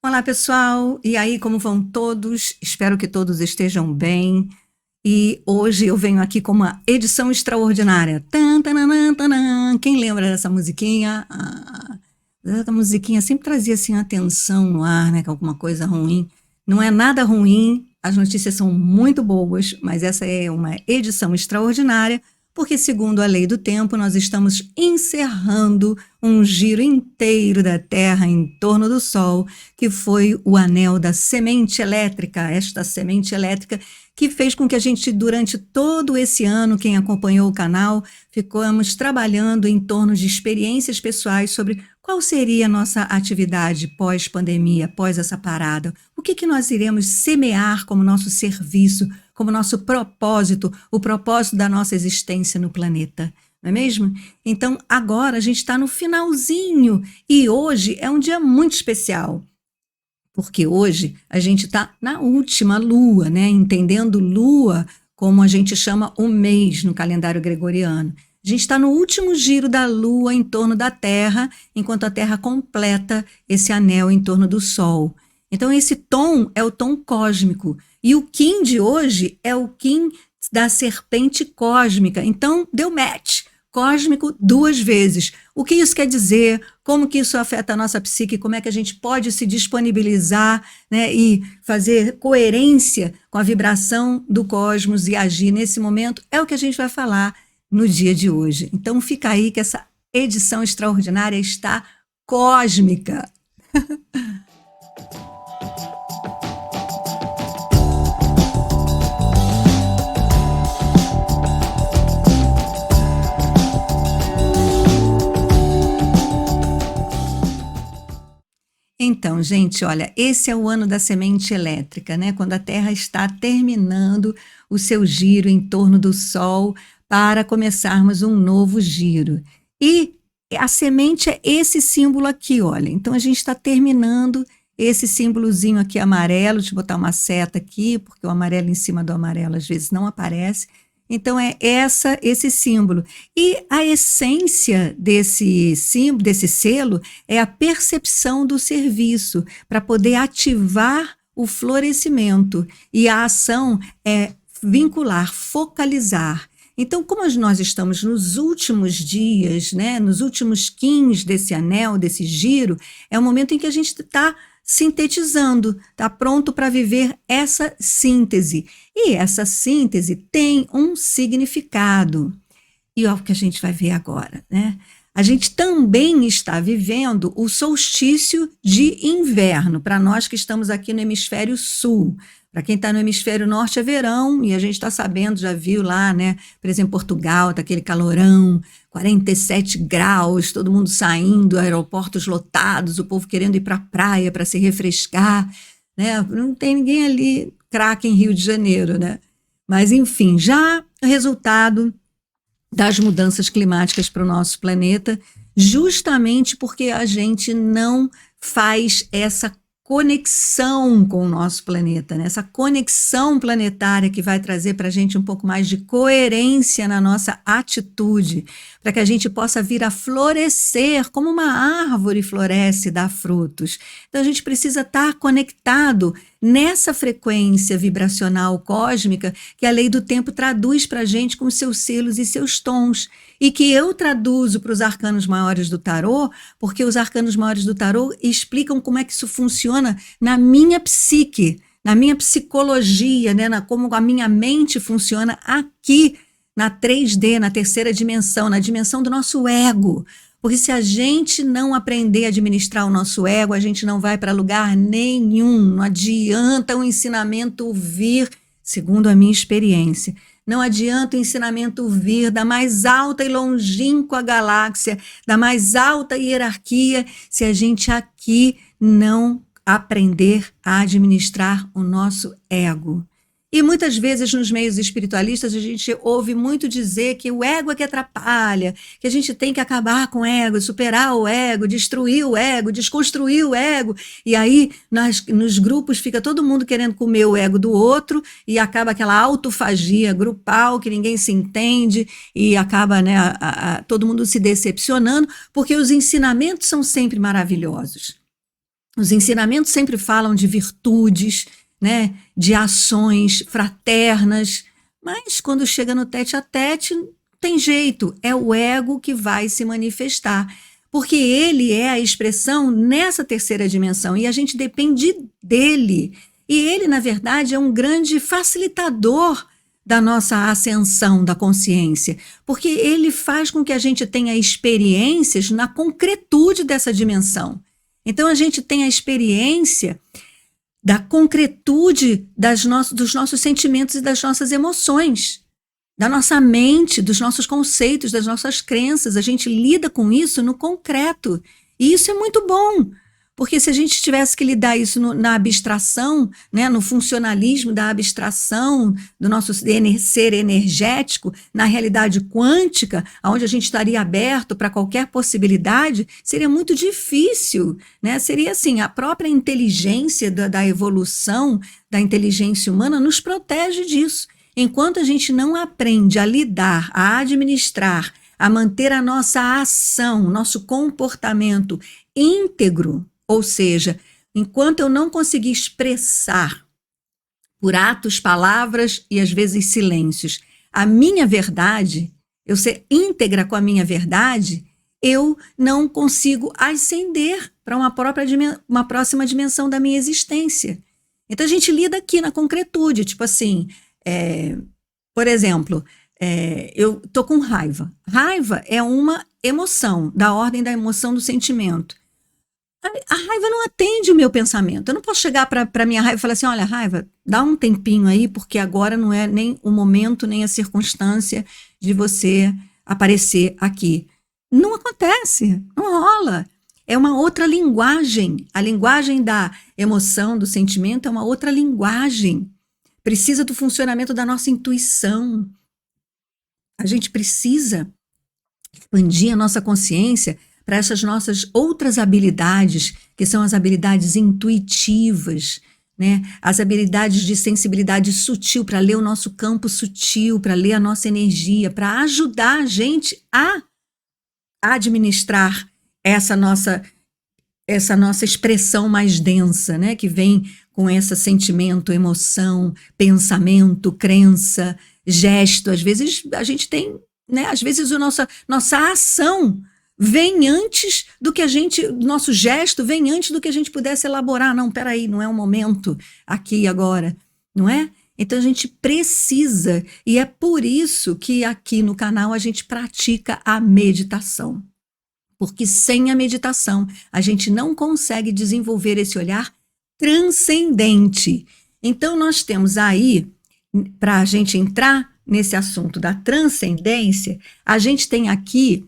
Olá, pessoal! E aí, como vão todos? Espero que todos estejam bem. E hoje eu venho aqui com uma edição extraordinária. Tan, tananã, tanã. Quem lembra dessa musiquinha? Essa musiquinha sempre trazia assim uma tensão no ar, né? Que alguma coisa ruim. Não é nada ruim, as notícias são muito boas, mas essa é uma edição extraordinária, porque, segundo a lei do tempo, nós estamos encerrando um giro inteiro da Terra em torno do Sol, que foi o anel da semente elétrica, esta semente elétrica que fez com que a gente, durante todo esse ano, quem acompanhou o canal, ficamos trabalhando em torno de experiências pessoais sobre qual seria a nossa atividade pós-pandemia, pós essa parada. O que nós iremos semear como nosso serviço, como nosso propósito, o propósito da nossa existência no planeta, não é mesmo? Então, agora a gente está no finalzinho e hoje é um dia muito especial. Porque hoje a gente está na última lua, né? Entendendo lua como a gente chama o mês no calendário gregoriano. A gente está no último giro da lua em torno da Terra, enquanto a Terra completa esse anel em torno do Sol. Então esse tom é o tom cósmico. E o Kim de hoje é o Kim da serpente cósmica. Então deu match. Cósmico 2 vezes. O que isso quer dizer? Como que isso afeta a nossa psique? Como é que a gente pode se disponibilizar, né, e fazer coerência com a vibração do cosmos e agir nesse momento? É o que a gente vai falar no dia de hoje. Então fica aí que essa edição extraordinária está cósmica. Então, gente, olha, esse é o ano da semente elétrica, né? Quando a Terra está terminando o seu giro em torno do Sol para começarmos um novo giro. E a semente é esse símbolo aqui, olha. Então, a gente está terminando esse símbolozinho aqui amarelo. Deixa eu botar uma seta aqui, porque o amarelo em cima do amarelo às vezes não aparece. Então, é esse símbolo. E a essência desse símbolo, desse selo, é a percepção do serviço, para poder ativar o florescimento. E a ação é vincular, focalizar. Então, como nós estamos nos últimos dias, né, nos últimos quins desse anel, desse giro, é o momento em que a gente está sintetizando, está pronto para viver essa síntese. E essa síntese tem um significado. E é o que a gente vai ver agora, né? A gente também está vivendo o solstício de inverno, para nós que estamos aqui no hemisfério sul. Para quem está no hemisfério norte é verão, e a gente está sabendo, já viu lá, né? Por exemplo, Portugal, está aquele calorão, 47 graus, todo mundo saindo, aeroportos lotados, o povo querendo ir para a praia para se refrescar, né? Não tem ninguém ali, craque em Rio de Janeiro, né? Mas, enfim, já o resultado das mudanças climáticas para o nosso planeta, justamente porque a gente não faz essa conexão com o nosso planeta, né? Essa conexão planetária que vai trazer para a gente um pouco mais de coerência na nossa atitude, para que a gente possa vir a florescer como uma árvore floresce e dá frutos. Então a gente precisa estar conectado nessa frequência vibracional cósmica que a lei do tempo traduz para a gente com seus selos e seus tons, e que eu traduzo para os arcanos maiores do tarô, porque os arcanos maiores do tarô explicam como é que isso funciona na minha psique, na minha psicologia, né, como a minha mente funciona aqui na 3D, na terceira dimensão, na dimensão do nosso ego. Porque se a gente não aprender a administrar o nosso ego, a gente não vai para lugar nenhum. Não adianta o ensinamento vir, segundo a minha experiência, não adianta o ensinamento vir da mais alta e longínqua galáxia, da mais alta hierarquia, se a gente aqui não aprender a administrar o nosso ego. E muitas vezes nos meios espiritualistas a gente ouve muito dizer que o ego é que atrapalha, que a gente tem que acabar com o ego, superar o ego, destruir o ego, desconstruir o ego. E aí nos grupos fica todo mundo querendo comer o ego do outro e acaba aquela autofagia grupal que ninguém se entende e acaba, né, todo mundo se decepcionando, porque os ensinamentos são sempre maravilhosos. Os ensinamentos sempre falam de virtudes, né, de ações fraternas, mas quando chega no tete a tete, não tem jeito, é o ego que vai se manifestar, porque ele é a expressão nessa terceira dimensão e a gente depende dele. E ele, na verdade, é um grande facilitador da nossa ascensão da consciência, porque ele faz com que a gente tenha experiências na concretude dessa dimensão. Então, a gente tem a experiência da concretude dos nossos sentimentos e das nossas emoções, da nossa mente, dos nossos conceitos, das nossas crenças. A gente lida com isso no concreto. E isso é muito bom, porque se a gente tivesse que lidar isso na abstração, né, no funcionalismo da abstração, do nosso ser energético, na realidade quântica, onde a gente estaria aberto para qualquer possibilidade, seria muito difícil, né? Seria assim, a própria inteligência da evolução, da inteligência humana, nos protege disso. Enquanto a gente não aprende a lidar, a administrar, a manter a nossa ação, nosso comportamento íntegro, ou seja, enquanto eu não conseguir expressar por atos, palavras e às vezes silêncios a minha verdade, eu ser íntegra com a minha verdade, eu não consigo ascender para uma próxima dimensão da minha existência. Então a gente lida aqui na concretude, tipo assim, por exemplo, eu tô com raiva. Raiva é uma emoção, da ordem da emoção do sentimento. A raiva não atende o meu pensamento. Eu não posso chegar para a minha raiva e falar assim, olha, raiva, dá um tempinho aí, porque agora não é nem o momento, nem a circunstância de você aparecer aqui. Não acontece, não rola. É uma outra linguagem. A linguagem da emoção, do sentimento, é uma outra linguagem. Precisa do funcionamento da nossa intuição. A gente precisa expandir a nossa consciência para essas nossas outras habilidades, que são as habilidades intuitivas, né? As habilidades de sensibilidade sutil, para ler o nosso campo sutil, para ler a nossa energia, para ajudar a gente a administrar essa nossa expressão mais densa, né? Que vem com esse sentimento, emoção, pensamento, crença, gesto. Às vezes a gente tem, né? Às vezes a nossa ação vem antes do que nosso gesto vem antes do que a gente pudesse elaborar. Não, peraí, não é o momento aqui e agora, não é? Então a gente precisa, e é por isso que aqui no canal a gente pratica a meditação. Porque sem a meditação a gente não consegue desenvolver esse olhar transcendente. Então nós temos aí, para a gente entrar nesse assunto da transcendência, a gente tem aqui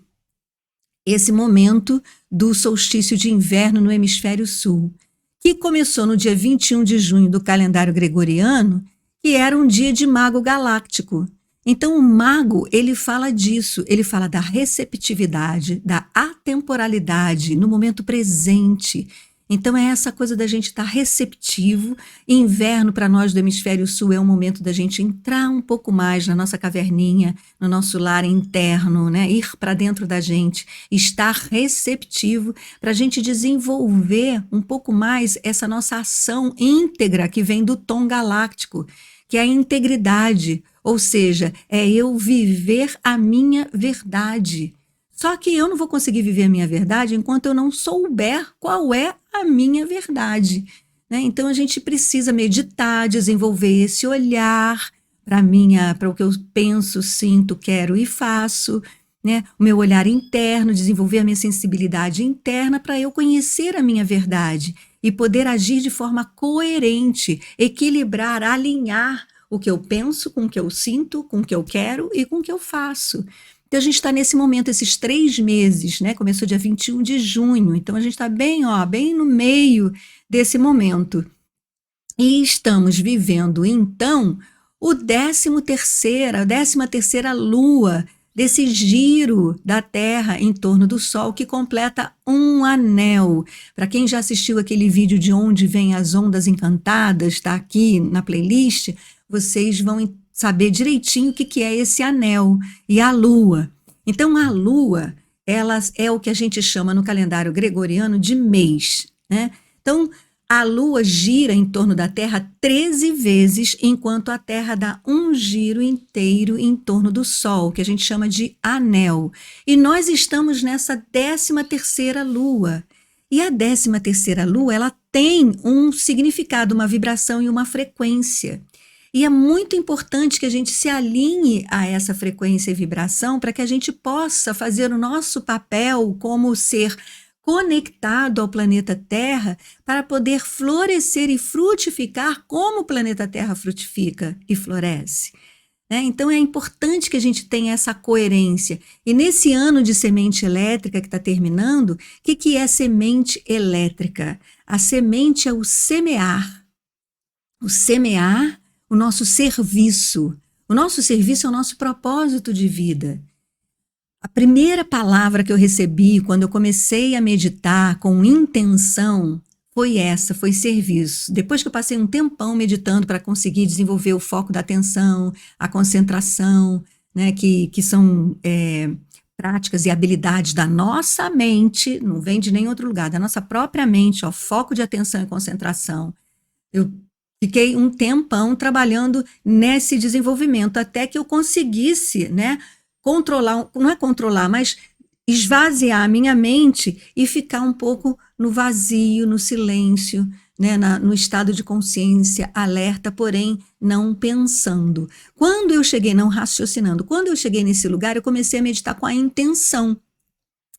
esse momento do solstício de inverno no hemisfério sul, que começou no dia 21 de junho do calendário gregoriano, que era um dia de mago galáctico. Então o mago, ele fala disso, ele fala da receptividade, da atemporalidade no momento presente. Então é essa coisa da gente estar receptivo. Inverno para nós do hemisfério sul é um momento da gente entrar um pouco mais na nossa caverninha, no nosso lar interno, né? Ir para dentro da gente, estar receptivo para a gente desenvolver um pouco mais essa nossa ação íntegra que vem do tom galáctico, que é a integridade, ou seja, é eu viver a minha verdade. Só que eu não vou conseguir viver a minha verdade enquanto eu não souber qual é a minha verdade, né? Então a gente precisa meditar, desenvolver esse olhar para o que eu penso, sinto, quero e faço, né? O meu olhar interno, desenvolver a minha sensibilidade interna para eu conhecer a minha verdade e poder agir de forma coerente, equilibrar, alinhar o que eu penso com o que eu sinto, com o que eu quero e com o que eu faço. Então, a gente está nesse momento, esses 3 meses, né? Começou dia 21 de junho, então a gente está bem no meio desse momento. E estamos vivendo, então, a 13ª lua desse giro da Terra em torno do Sol, que completa um anel. Para quem já assistiu aquele vídeo de Onde Vêm as Ondas Encantadas, está aqui na playlist, vocês vão saber direitinho o que é esse anel e a lua. Então, a lua, ela é o que a gente chama no calendário gregoriano de mês, né? Então, a Lua gira em torno da Terra 13 vezes, enquanto a Terra dá um giro inteiro em torno do Sol, que a gente chama de anel. E nós estamos nessa 13ª Lua. E a 13ª Lua, ela tem um significado, uma vibração e uma frequência. E é muito importante que a gente se alinhe a essa frequência e vibração para que a gente possa fazer o nosso papel como ser conectado ao planeta Terra para poder florescer e frutificar como o planeta Terra frutifica e floresce. Então é importante que a gente tenha essa coerência. E nesse ano de semente elétrica que está terminando, o que é semente elétrica? A semente é o semear. O semear, o nosso serviço. O nosso serviço é o nosso propósito de vida. A primeira palavra que eu recebi quando eu comecei a meditar com intenção foi essa, foi serviço. Depois que eu passei um tempão meditando para conseguir desenvolver o foco da atenção, a concentração, né, que são práticas e habilidades da nossa mente, não vem de nenhum outro lugar, da nossa própria mente, ó, foco de atenção e concentração. Eu fiquei um tempão trabalhando nesse desenvolvimento até que eu conseguisse, né, controlar, não é controlar, mas esvaziar a minha mente e ficar um pouco no vazio, no silêncio, né, no estado de consciência alerta, porém não pensando. Quando eu cheguei, não raciocinando, quando eu cheguei nesse lugar, eu comecei a meditar com a intenção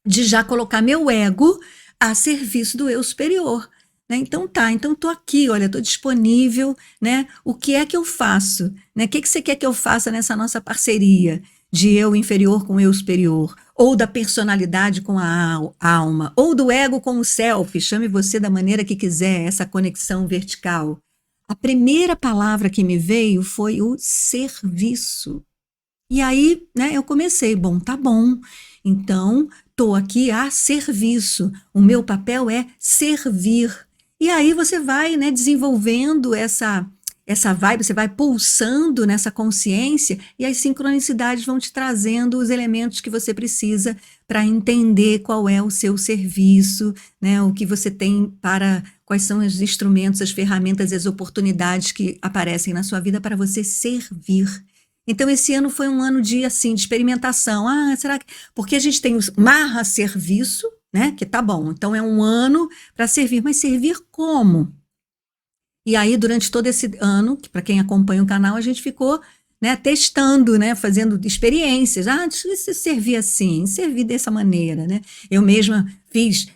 de já colocar meu ego a serviço do eu superior. Então estou aqui, olha, estou disponível, né? O que é que eu faço? Né? O que você quer que eu faça nessa nossa parceria de eu inferior com eu superior? Ou da personalidade com a alma? Ou do ego com o self? Chame você da maneira que quiser, essa conexão vertical. A primeira palavra que me veio foi o serviço. E aí, né, eu comecei, bom, tá bom, então estou aqui a serviço, o meu papel é servir. E aí você vai, né, desenvolvendo essa vibe, você vai pulsando nessa consciência e as sincronicidades vão te trazendo os elementos que você precisa para entender qual é o seu serviço, né, o que você tem para, quais são os instrumentos, as ferramentas e as oportunidades que aparecem na sua vida para você servir. Então esse ano foi um ano de, assim, de experimentação. Será que... Porque a gente tem o marra serviço, né, que tá bom, então é um ano para servir, mas servir como? E aí, durante todo esse ano, que para quem acompanha o canal, a gente ficou, né, testando, né, fazendo experiências. Deixa eu servir assim, servir dessa maneira, né? Eu mesma fiz,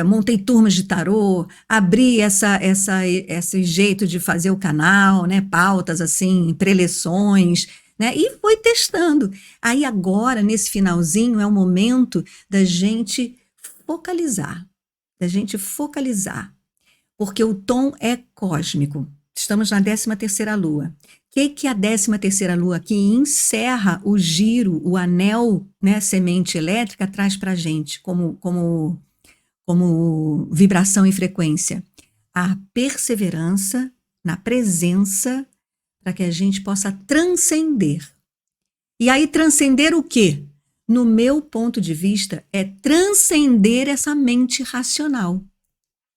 montei turmas de tarô, abri esse jeito de fazer o canal, né, pautas assim, preleções, né, e foi testando. Aí agora, nesse finalzinho, é o momento da gente focalizar, porque o tom é cósmico. Estamos na 13ª Lua. O que a 13ª Lua aqui encerra o giro, o anel, né, semente elétrica, traz para a gente como vibração e frequência? A perseverança na presença para que a gente possa transcender. E aí transcender o quê? No meu ponto de vista, é transcender essa mente racional.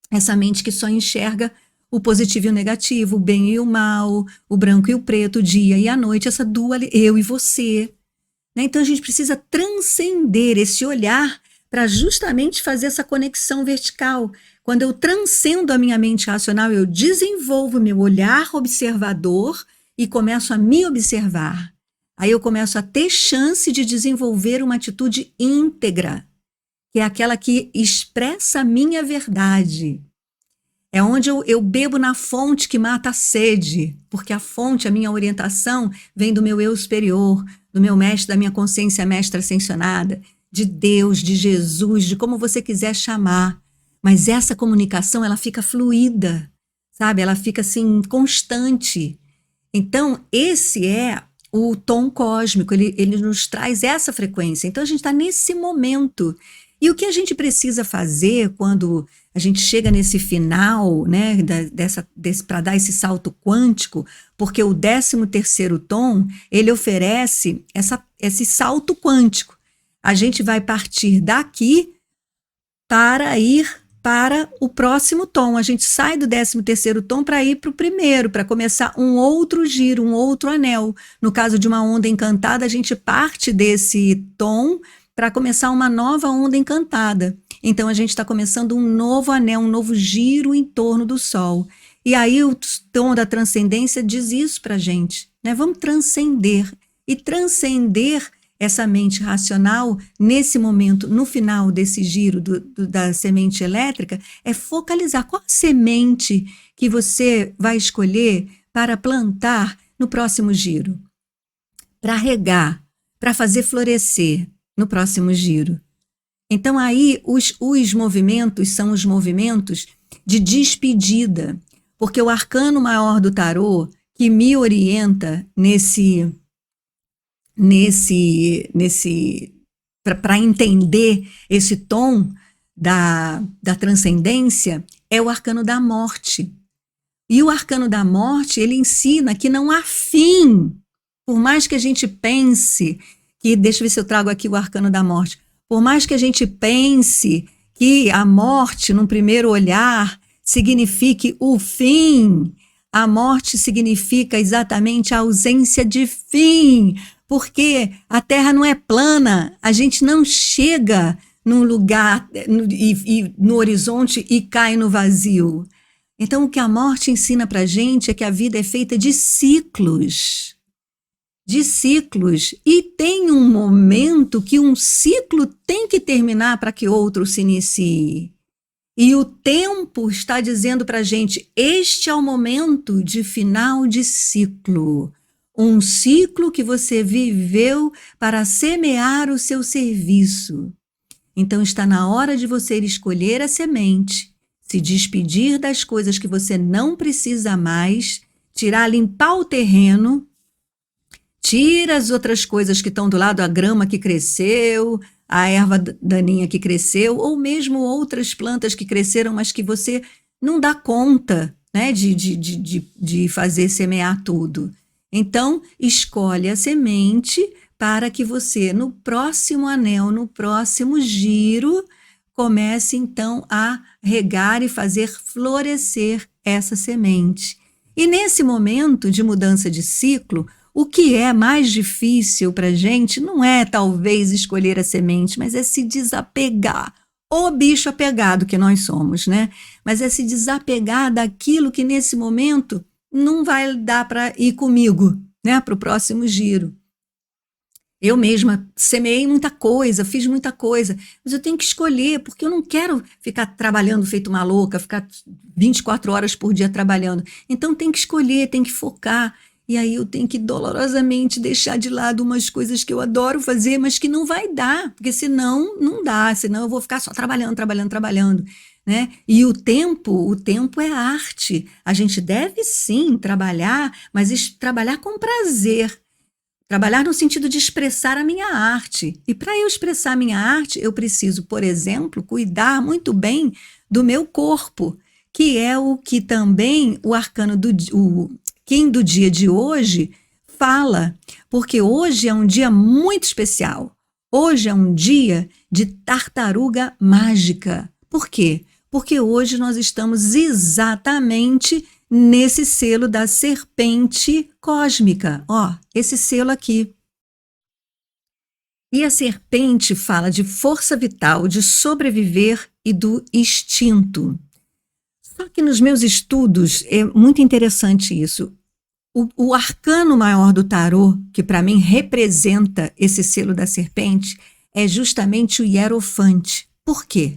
Essa mente que só enxerga o positivo e o negativo, o bem e o mal, o branco e o preto, o dia e a noite, essa dualidade, eu e você. Né? Então a gente precisa transcender esse olhar para justamente fazer essa conexão vertical. Quando eu transcendo a minha mente racional, eu desenvolvo meu olhar observador e começo a me observar. Aí eu começo a ter chance de desenvolver uma atitude íntegra, que é aquela que expressa a minha verdade. É onde eu bebo na fonte que mata a sede, porque a fonte, a minha orientação, vem do meu eu superior, do meu mestre, da minha consciência mestra ascensionada, de Deus, de Jesus, de como você quiser chamar. Mas essa comunicação, ela fica fluida, sabe? Ela fica assim, constante. Então, esse é o tom cósmico, ele nos traz essa frequência. Então, a gente está nesse momento. E o que a gente precisa fazer quando a gente chega nesse final, né, para dar esse salto quântico, porque o 13º tom, ele oferece esse salto quântico. A gente vai partir daqui para ir para o próximo tom. A gente sai do 13º tom para ir para o primeiro, para começar um outro giro, um outro anel. No caso de uma onda encantada, a gente parte desse tom para começar uma nova onda encantada. Então, a gente está começando um novo anel, um novo giro em torno do Sol. E aí o tom da transcendência diz isso para a gente, né? Vamos transcender. E transcender essa mente racional, nesse momento, no final desse giro da semente elétrica, é focalizar qual a semente que você vai escolher para plantar no próximo giro, para regar, para fazer florescer no próximo giro. Então aí os movimentos são os movimentos de despedida, porque o arcano maior do tarô que me orienta para entender esse tom da transcendência é o arcano da morte. E o arcano da morte, ele ensina que não há fim, por mais que a gente pense que, deixa eu ver se eu trago aqui o arcano da morte, por mais que a gente pense que a morte, num primeiro olhar, signifique o fim, a morte significa exatamente a ausência de fim, porque a Terra não é plana, a gente não chega num lugar, no horizonte e cai no vazio. Então, o que a morte ensina para a gente é que a vida é feita de ciclos, e tem um momento que um ciclo tem que terminar para que outro se inicie. E o tempo está dizendo para a gente, este é o momento de final de ciclo. Um ciclo que você viveu para semear o seu serviço. Então está na hora de você escolher a semente, se despedir das coisas que você não precisa mais, limpar o terreno, tira as outras coisas que estão do lado, a grama que cresceu, a erva daninha que cresceu, ou mesmo outras plantas que cresceram, mas que você não dá conta, né, de fazer semear tudo. Então, escolhe a semente para que você, no próximo anel, no próximo giro, comece então a regar e fazer florescer essa semente. E nesse momento de mudança de ciclo, o que é mais difícil para a gente não é talvez escolher a semente, mas é se desapegar. O bicho apegado que nós somos, né? Mas é se desapegar daquilo que nesse momento não vai dar para ir comigo, né? Para o próximo giro. Eu mesma semeei muita coisa, fiz muita coisa, mas eu tenho que escolher, porque eu não quero ficar trabalhando feito uma louca, ficar 24 horas por dia trabalhando. Então tem que escolher, tem que focar. E aí eu tenho que dolorosamente deixar de lado umas coisas que eu adoro fazer, mas que não vai dar, porque senão não dá, senão eu vou ficar só trabalhando, né? E o tempo é arte. A gente deve sim trabalhar, mas trabalhar com prazer. Trabalhar no sentido de expressar a minha arte. E para eu expressar a minha arte, eu preciso, por exemplo, cuidar muito bem do meu corpo, que é o que também o arcano Kim do dia de hoje fala, porque hoje é um dia muito especial. Hoje é um dia de tartaruga mágica. Por quê? Porque hoje nós estamos exatamente nesse selo da serpente cósmica. Ó, esse selo aqui. E a serpente fala de força vital, de sobreviver e do instinto. Só que nos meus estudos é muito interessante isso. O arcano maior do tarô, que para mim representa esse selo da serpente, é justamente o hierofante. Por quê?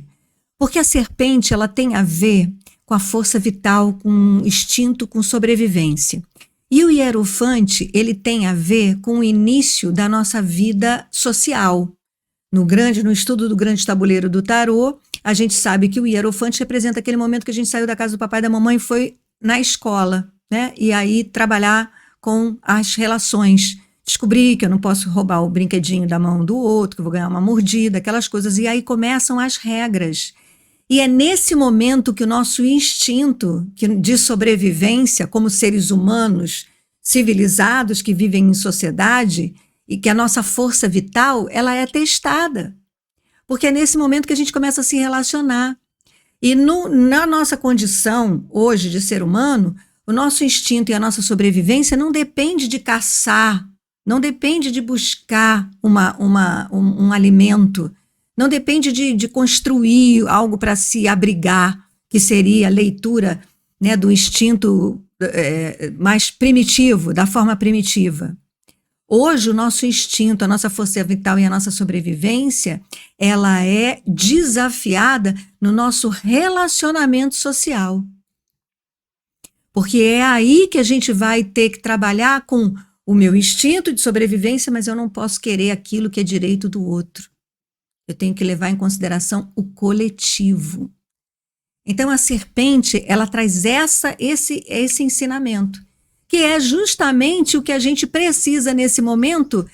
Porque a serpente ela tem a ver com a força vital, com instinto, com sobrevivência. E o hierofante ele tem a ver com o início da nossa vida social. No estudo do grande tabuleiro do tarô, a gente sabe que o hierofante representa aquele momento que a gente saiu da casa do papai e da mamãe e foi na escola, né? E aí trabalhar com as relações. Descobrir que eu não posso roubar o brinquedinho da mão do outro, que eu vou ganhar uma mordida, aquelas coisas. E aí começam as regras. E é nesse momento que o nosso instinto de sobrevivência, como seres humanos civilizados que vivem em sociedade, e que a nossa força vital ela é testada. Porque é nesse momento que a gente começa a se relacionar. E na nossa condição hoje de ser humano, o nosso instinto e a nossa sobrevivência não depende de caçar, não depende de buscar um alimento, não depende de construir algo para se abrigar, que seria a leitura, né, do instinto mais primitivo, da forma primitiva. Hoje, o nosso instinto, a nossa força vital e a nossa sobrevivência, ela é desafiada no nosso relacionamento social. Porque é aí que a gente vai ter que trabalhar com o meu instinto de sobrevivência, mas eu não posso querer aquilo que é direito do outro. Eu tenho que levar em consideração o coletivo. Então, a serpente, ela traz esse ensinamento, que é justamente o que a gente precisa nesse momento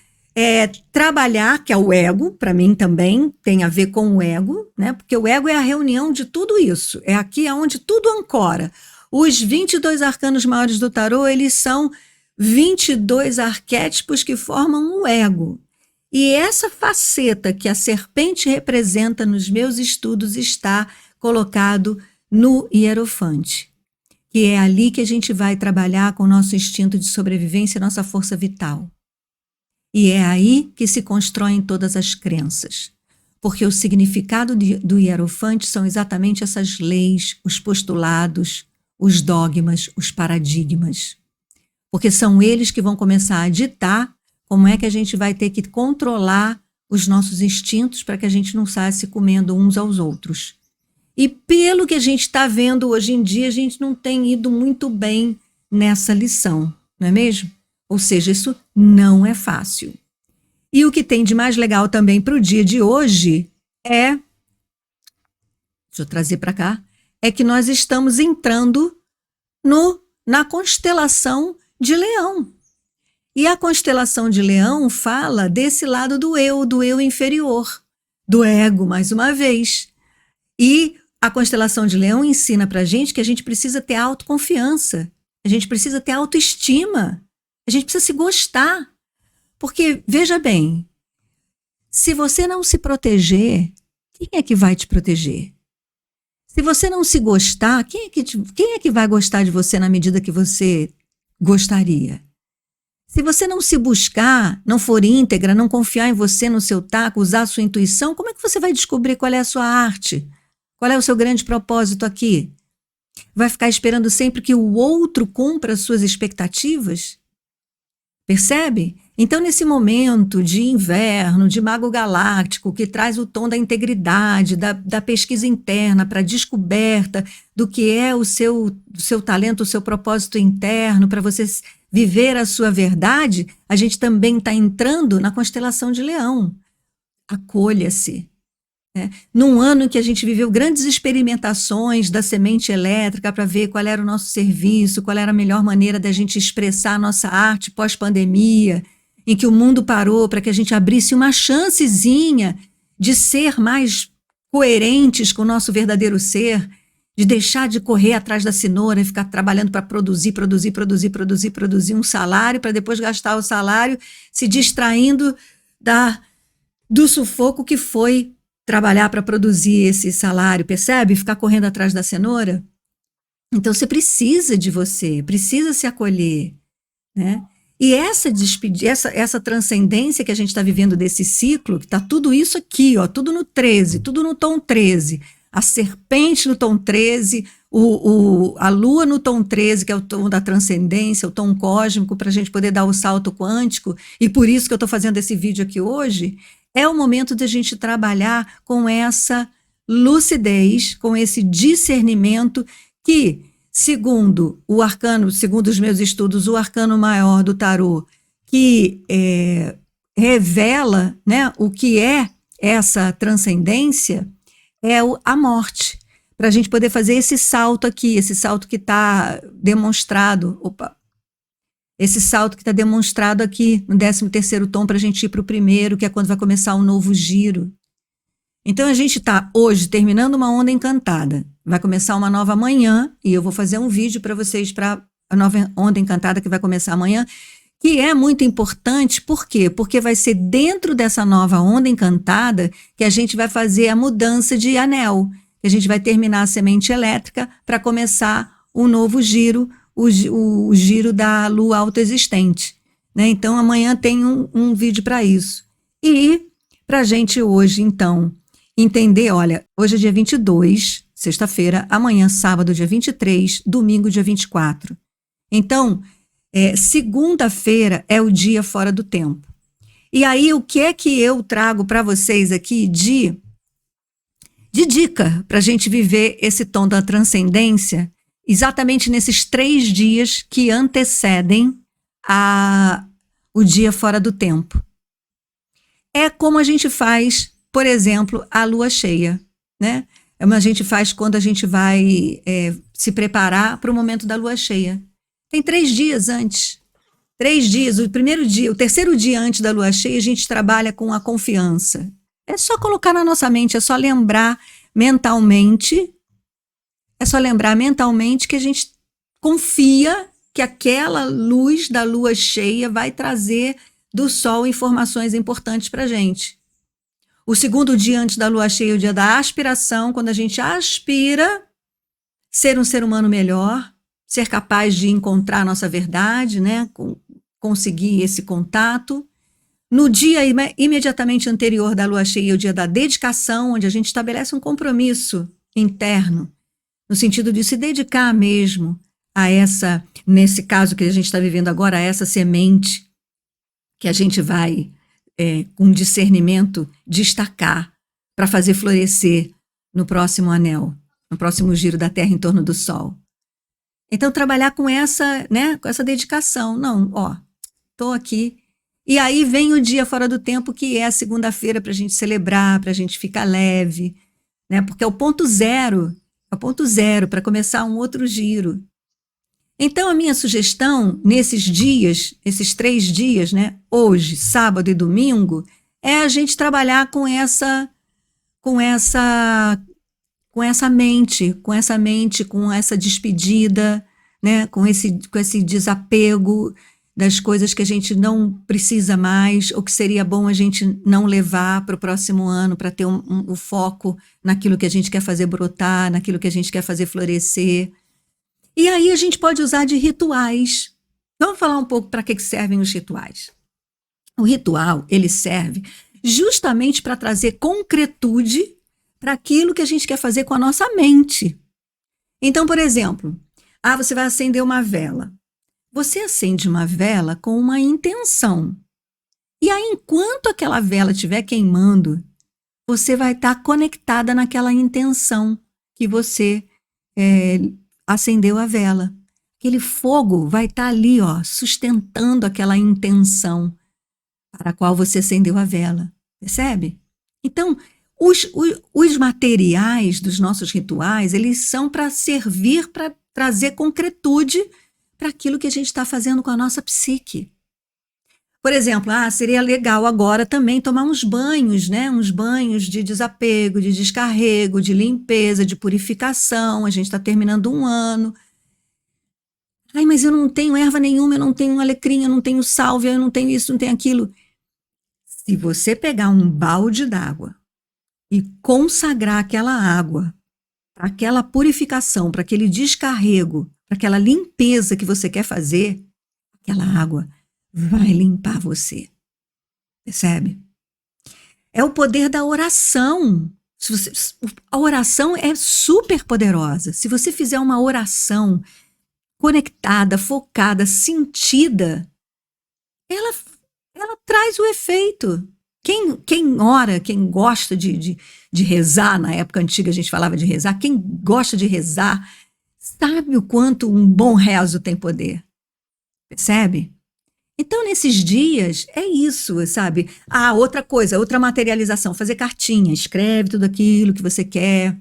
trabalhar, que é o ego, para mim também tem a ver com o ego, né? Porque o ego é a reunião de tudo isso, é aqui onde tudo ancora. Os 22 arcanos maiores do tarô, eles são 22 arquétipos que formam o ego. E essa faceta que a serpente representa nos meus estudos está colocado no Hierofante, que é ali que a gente vai trabalhar com o nosso instinto de sobrevivência e nossa força vital. E é aí que se constroem todas as crenças, porque o significado do Hierofante são exatamente essas leis, os postulados, os dogmas, os paradigmas, porque são eles que vão começar a ditar como é que a gente vai ter que controlar os nossos instintos para que a gente não saia se comendo uns aos outros. E pelo que a gente está vendo hoje em dia, a gente não tem ido muito bem nessa lição, não é mesmo? Ou seja, isso não é fácil. E o que tem de mais legal também para o dia de hoje deixa eu trazer para cá, é que nós estamos entrando na constelação de Leão. E a constelação de Leão fala desse lado do eu inferior, do ego, mais uma vez. E a constelação de Leão ensina para a gente que a gente precisa ter autoconfiança, a gente precisa ter autoestima, a gente precisa se gostar. Porque, veja bem, se você não se proteger, quem é que vai te proteger? Se você não se gostar, quem é que vai gostar de você na medida que você gostaria? Se você não se buscar, não for íntegra, não confiar em você, no seu taco, usar a sua intuição, como é que você vai descobrir qual é a sua arte? Qual é o seu grande propósito aqui? Vai ficar esperando sempre que o outro cumpra as suas expectativas? Percebe? Então, nesse momento de inverno, de mago galáctico, que traz o tom da integridade, da pesquisa interna para a descoberta do que é o seu talento, o seu propósito interno, para você viver a sua verdade, a gente também está entrando na constelação de Leão. Acolha-se. Num ano em que a gente viveu grandes experimentações da semente elétrica para ver qual era o nosso serviço, qual era a melhor maneira da gente expressar a nossa arte pós-pandemia, em que o mundo parou para que a gente abrisse uma chancezinha de ser mais coerentes com o nosso verdadeiro ser, de deixar de correr atrás da cenoura e ficar trabalhando para produzir um salário para depois gastar o salário se distraindo do sufoco que foi trabalhar para produzir esse salário, percebe? Ficar correndo atrás da cenoura. Então, você precisa de você, precisa se acolher, né? E essa transcendência que a gente está vivendo desse ciclo, que está tudo isso aqui, ó, tudo no 13, tudo no tom 13, a serpente no tom 13, a lua no tom 13, que é o tom da transcendência, o tom cósmico, para a gente poder dar o salto quântico, e por isso que eu estou fazendo esse vídeo aqui hoje, é o momento de a gente trabalhar com essa lucidez, com esse discernimento que, segundo os meus estudos, o arcano maior do tarô, que revela, né, o que é essa transcendência, é a morte. Para a gente poder fazer esse salto aqui, esse salto que está demonstrado, esse salto que está demonstrado aqui no 13º tom para a gente ir para o primeiro, que é quando vai começar um novo giro. Então a gente está hoje terminando uma onda encantada, vai começar uma nova amanhã, e eu vou fazer um vídeo para vocês para a nova onda encantada que vai começar amanhã, que é muito importante. Por quê? Porque vai ser dentro dessa nova onda encantada que a gente vai fazer a mudança de anel. que a gente vai terminar a semente elétrica para começar um novo giro, o giro da lua autoexistente, né? Então, amanhã tem um vídeo para isso. E para a gente hoje, então, entender, olha, hoje é dia 22, sexta-feira, amanhã, sábado, dia 23, domingo, dia 24. Então, segunda-feira é o dia fora do tempo. E aí, o que é que eu trago para vocês aqui de dica para a gente viver esse tom da transcendência exatamente nesses 3 dias que antecedem o dia fora do tempo? É como a gente faz, por exemplo, a lua cheia, né? É como a gente faz quando a gente vai se preparar para o momento da lua cheia. Tem 3 dias antes. 3 dias, o primeiro dia, o terceiro dia antes da lua cheia, a gente trabalha com a confiança. É só colocar na nossa mente, é só lembrar mentalmente que a gente confia que aquela luz da lua cheia vai trazer do sol informações importantes para a gente. O segundo dia antes da lua cheia é o dia da aspiração, quando a gente aspira ser um ser humano melhor, ser capaz de encontrar a nossa verdade, né? Conseguir esse contato. No dia imediatamente anterior da lua cheia é o dia da dedicação, onde a gente estabelece um compromisso interno, no sentido de se dedicar mesmo a essa, nesse caso que a gente está vivendo agora, a essa semente que a gente vai, com discernimento, destacar para fazer florescer no próximo anel, no próximo giro da Terra em torno do Sol. Então, trabalhar com essa, né, com essa dedicação. Não, estou aqui. E aí vem o dia fora do tempo, que é a segunda-feira, para a gente celebrar, para a gente ficar leve, né? Porque é o ponto zero para começar um outro giro. Então, a minha sugestão nesses dias, esses 3 dias, né, hoje, sábado e domingo, é a gente trabalhar com essa mente, com essa despedida, né, com esse desapego das coisas que a gente não precisa mais, ou que seria bom a gente não levar para o próximo ano, para ter o foco naquilo que a gente quer fazer brotar, naquilo que a gente quer fazer florescer. E aí a gente pode usar de rituais. Vamos falar um pouco para que servem os rituais. O ritual, ele serve justamente para trazer concretude para aquilo que a gente quer fazer com a nossa mente. Então, por exemplo, você vai acender uma vela. Você acende uma vela com uma intenção. E aí, enquanto aquela vela estiver queimando, você vai estar conectada naquela intenção que você acendeu a vela. Aquele fogo vai estar ali, sustentando aquela intenção para a qual você acendeu a vela. Percebe? Então, os materiais dos nossos rituais, eles são para servir, para trazer concretude para aquilo que a gente está fazendo com a nossa psique. Por exemplo, seria legal agora também tomar uns banhos, né? Uns banhos de desapego, de descarrego, de limpeza, de purificação. A gente está terminando um ano. Mas eu não tenho erva nenhuma, eu não tenho alecrim, eu não tenho sálvia, eu não tenho isso, não tenho aquilo. Se você pegar um balde d'água e consagrar aquela água para aquela purificação, para aquele descarrego, para aquela limpeza que você quer fazer, aquela água vai limpar você. Percebe? É o poder da oração. A oração é super poderosa. Se você fizer uma oração conectada, focada, sentida, ela traz o efeito. Quem ora, quem gosta de rezar, na época antiga a gente falava de rezar, quem gosta de rezar, sabe o quanto um bom rezo tem poder. Percebe? Então, nesses dias, é isso, sabe? Outra coisa, outra materialização, fazer cartinha, escreve tudo aquilo que você quer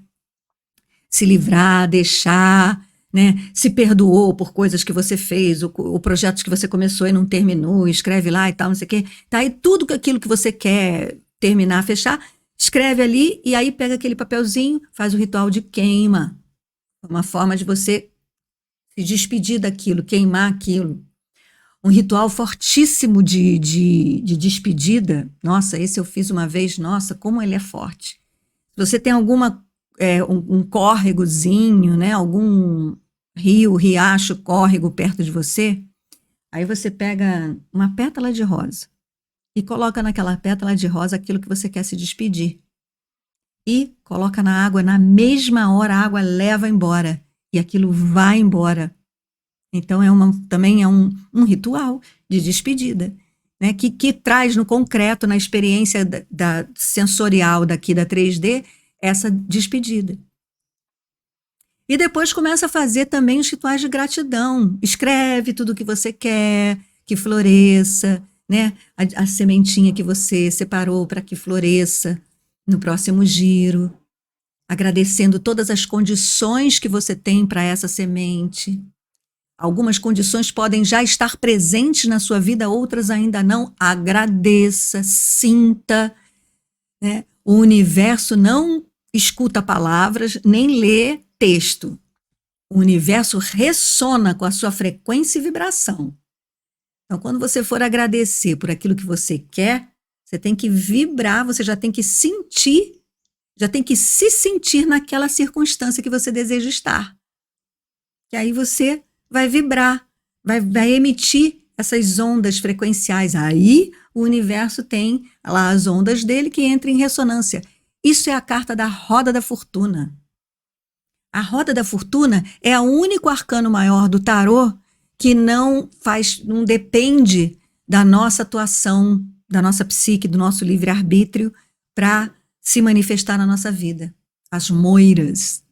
se livrar, deixar, né? Se perdoou por coisas que você fez, ou projetos que você começou e não terminou, escreve lá e tal, não sei o quê. Tá aí tudo aquilo que você quer terminar, fechar, escreve ali e aí pega aquele papelzinho, faz o ritual de queima. Uma forma de você se despedir daquilo, queimar aquilo. Um ritual fortíssimo de despedida. Nossa, esse eu fiz uma vez, nossa, como ele é forte. Se você tem alguma um córregozinho, né? Algum rio, riacho, córrego perto de você, aí você pega uma pétala de rosa e coloca naquela pétala de rosa aquilo que você quer se despedir. E coloca na água, na mesma hora a água leva embora e aquilo vai embora. Então também é um ritual de despedida, né? Que traz no concreto, na experiência da sensorial daqui da 3D, essa despedida. E depois começa a fazer também os rituais de gratidão. Escreve tudo o que você quer, que floresça, né? A sementinha que você separou para que floresça no próximo giro, agradecendo todas as condições que você tem para essa semente. Algumas condições podem já estar presentes na sua vida, outras ainda não. Agradeça, sinta, né? O universo não escuta palavras, nem lê texto. O universo ressona com a sua frequência e vibração. Então, quando você for agradecer por aquilo que você quer, você tem que vibrar, você já tem que sentir, já tem que se sentir naquela circunstância que você deseja estar. E aí você vai vibrar, vai emitir essas ondas frequenciais. Aí o universo tem lá as ondas dele que entram em ressonância. Isso é a carta da Roda da Fortuna. A Roda da Fortuna é o único arcano maior do tarô que não depende da nossa atuação, da nossa psique, do nosso livre-arbítrio para se manifestar na nossa vida. As moiras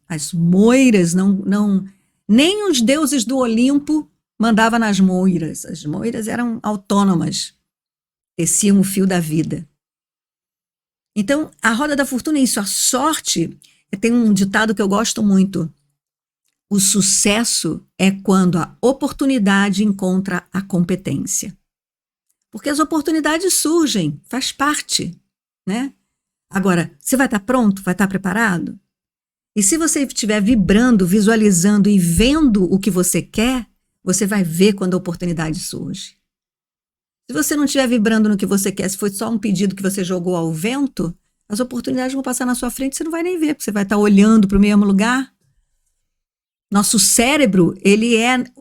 não nem os deuses do Olimpo mandavam nas moiras. As moiras eram autônomas, teciam o fio da vida. Então, a Roda da Fortuna é isso, a sorte. Tem um ditado que eu gosto muito. O sucesso é quando a oportunidade encontra a competência. Porque as oportunidades surgem, faz parte, né? Agora, você vai estar pronto? Vai estar preparado? E se você estiver vibrando, visualizando e vendo o que você quer, você vai ver quando a oportunidade surge. Se você não estiver vibrando no que você quer, se foi só um pedido que você jogou ao vento, as oportunidades vão passar na sua frente e você não vai nem ver, porque você vai estar olhando para o mesmo lugar. Nosso cérebro,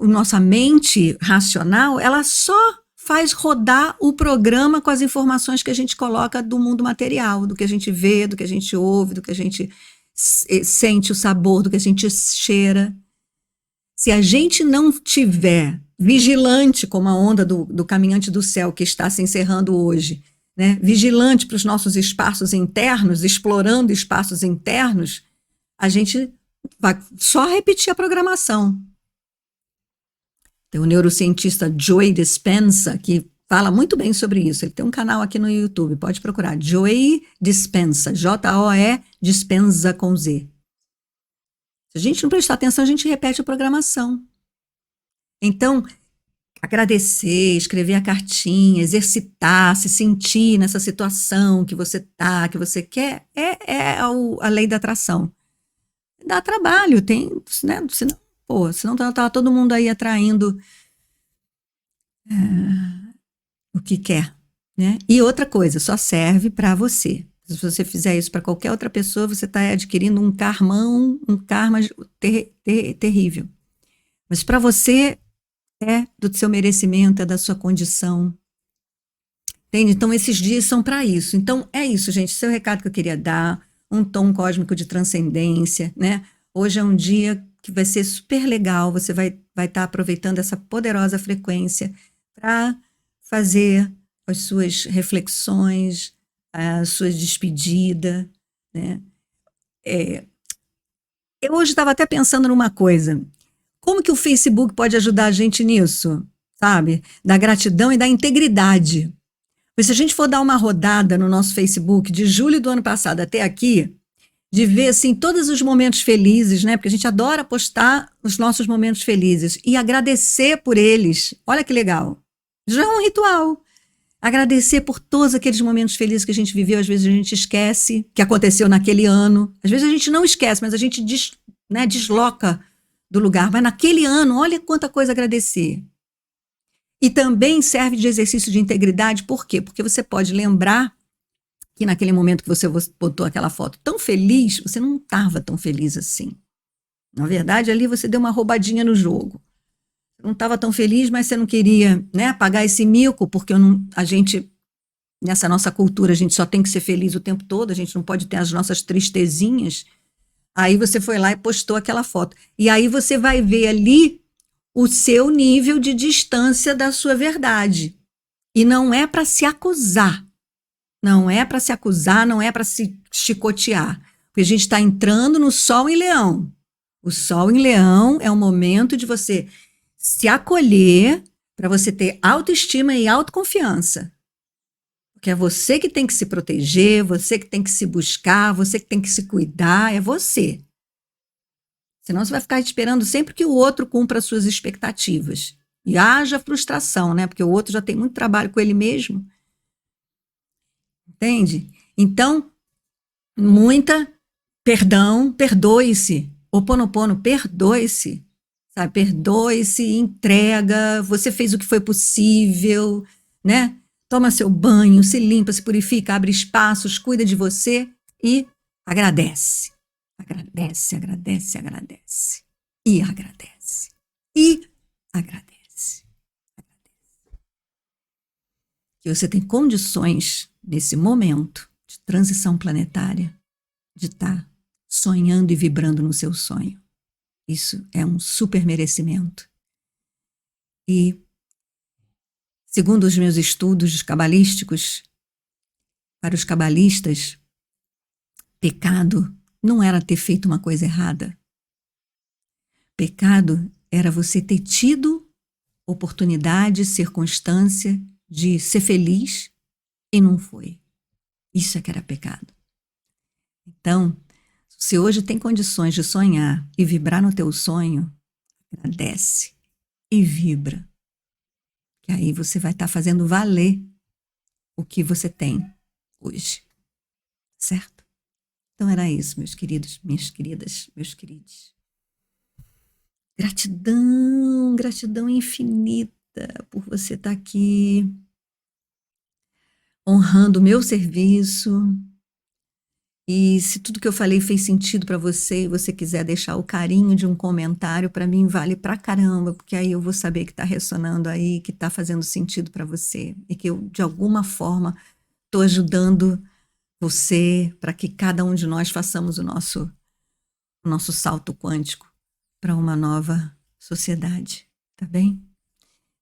nossa mente racional, ela só faz rodar o programa com as informações que a gente coloca do mundo material, do que a gente vê, do que a gente ouve, do que a gente sente o sabor, do que a gente cheira. Se a gente não tiver vigilante, como a onda do caminhante do céu que está se encerrando hoje, né? Vigilante para os nossos espaços internos, explorando espaços internos, a gente vai só repetir a programação. Tem o neurocientista Joe Dispenza, que fala muito bem sobre isso. Ele tem um canal aqui no YouTube, pode procurar. Joe Dispenza, J-O-E, Dispenza com Z. Se a gente não prestar atenção, a gente repete a programação. Então, agradecer, escrever a cartinha, exercitar, se sentir nessa situação que você tá, que você quer, é a lei da atração. Dá trabalho, né? Senão tá todo mundo aí atraindo o que quer, né? E outra coisa, só serve para você. Se você fizer isso para qualquer outra pessoa, você está adquirindo um karma terrível. Mas para você é do seu merecimento, é da sua condição. Entende? Então esses dias são para isso. Então é isso, gente. Esse é o recado que eu queria dar. Um tom cósmico de transcendência, né? Hoje é um dia que vai ser super legal. Você vai estar aproveitando essa poderosa frequência para fazer as suas reflexões, a sua despedida, né? Eu hoje estava até pensando numa coisa. Como que o Facebook pode ajudar a gente nisso, sabe? Da gratidão e da integridade. Mas se a gente for dar uma rodada no nosso Facebook de julho do ano passado até aqui, de ver assim todos os momentos felizes, né? Porque a gente adora postar os nossos momentos felizes e agradecer por eles. Olha que legal. Já é um ritual. Agradecer por todos aqueles momentos felizes que a gente viveu. Às vezes a gente esquece que aconteceu naquele ano. Às vezes a gente não esquece, mas a gente desloca do lugar. Mas naquele ano, olha quanta coisa agradecer. E também serve de exercício de integridade. Por quê? Porque você pode lembrar que naquele momento que você botou aquela foto tão feliz, você não estava tão feliz assim. Na verdade, ali você deu uma roubadinha no jogo. Não estava tão feliz, mas você não queria, né, pagar esse mico, porque a gente, nessa nossa cultura, a gente só tem que ser feliz o tempo todo, a gente não pode ter as nossas tristezinhas. Aí você foi lá e postou aquela foto. E aí você vai ver ali o seu nível de distância da sua verdade. E não é para se acusar. Não é para se acusar, não é para se chicotear. Porque a gente está entrando no Sol em Leão. O Sol em Leão é o momento de você se acolher, para você ter autoestima e autoconfiança. Porque é você que tem que se proteger, você que tem que se buscar, você que tem que se cuidar, é você. Senão você vai ficar esperando sempre que o outro cumpra as suas expectativas. E haja frustração, né? Porque o outro já tem muito trabalho com ele mesmo. Entende? Então, muita perdão, perdoe-se. Ho'oponopono, perdoe-se. Sabe? Perdoe-se, entrega, você fez o que foi possível, né? Toma seu banho, se limpa, se purifica, abre espaços, cuida de você e agradece. Agradece, agradece, agradece. E agradece. E agradece. Que você tem condições, nesse momento de transição planetária, de estar sonhando e vibrando no seu sonho. Isso é um super merecimento. E, segundo os meus estudos cabalísticos, para os cabalistas, pecado não era ter feito uma coisa errada. Pecado era você ter tido oportunidade, circunstância de ser feliz e não foi. Isso é que era pecado. Então, se hoje tem condições de sonhar e vibrar no teu sonho, agradece e vibra. Que aí você vai estar fazendo valer o que você tem hoje. Certo? Então era isso, meus queridos, minhas queridas, meus queridos. Gratidão, gratidão infinita por você estar aqui, honrando o meu serviço. E se tudo que eu falei fez sentido para você e você quiser deixar o carinho de um comentário, para mim vale pra caramba, porque aí eu vou saber que está ressonando aí, que está fazendo sentido para você e que eu, de alguma forma, estou ajudando você para que cada um de nós façamos o nosso salto quântico para uma nova sociedade, tá bem?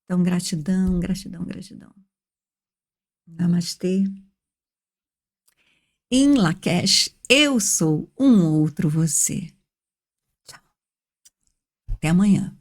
Então, gratidão, gratidão, gratidão. Namastê. Em Lakesh, eu sou um outro você. Tchau. Até amanhã.